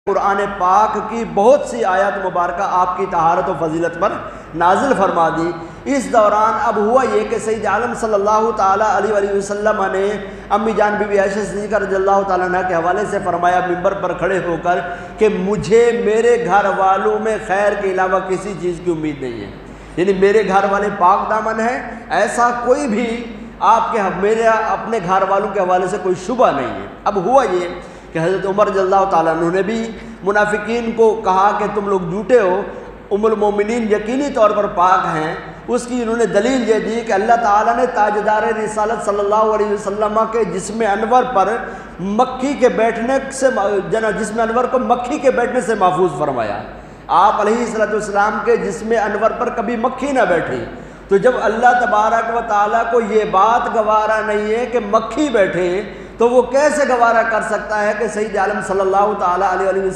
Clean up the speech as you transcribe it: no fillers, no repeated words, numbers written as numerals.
قرآن پاک کی بہت سی آیات مبارکہ آپ کی طہارت و فضیلت پر نازل فرما دی۔ اس دوران اب ہوا یہ کہ سید عالم صلی اللہ تعالیٰ علیہ وآلہ وسلم نے امی جان بی بی عائشہ صدیقہ رضی اللہ تعالیٰ عنہ کے حوالے سے فرمایا منبر پر کھڑے ہو کر کہ مجھے میرے گھر والوں میں خیر کے علاوہ کسی چیز کی امید نہیں ہے، یعنی میرے گھر والے پاک دامن ہیں، ایسا کوئی بھی آپ کے میرے اپنے گھر والوں کے حوالے سے کوئی شبہ نہیں ہے۔ اب ہوا یہ کہ حضرت عمر رضی اللہ تعالیٰ عنہ نے بھی منافقین کو کہا کہ تم لوگ جھوٹے ہو، ام المومنین یقینی طور پر پاک ہیں۔ اس کی انہوں نے دلیل یہ دی کہ اللہ تعالیٰ نے تاجدار رسالت صلی اللہ علیہ وسلم کے جسم انور پر مکھی کے بیٹھنے سے جسم انور کو مکھی کے بیٹھنے سے محفوظ فرمایا۔ آپ علیہ السلام کے جسم انور پر کبھی مکھی نہ بیٹھی، تو جب اللہ تبارک و تعالیٰ کو یہ بات گوارا نہیں ہے کہ مکھی بیٹھے، تو وہ کیسے گوارا کر سکتا ہے کہ سید عالم صلی اللہ تعالیٰ علیہ وسلم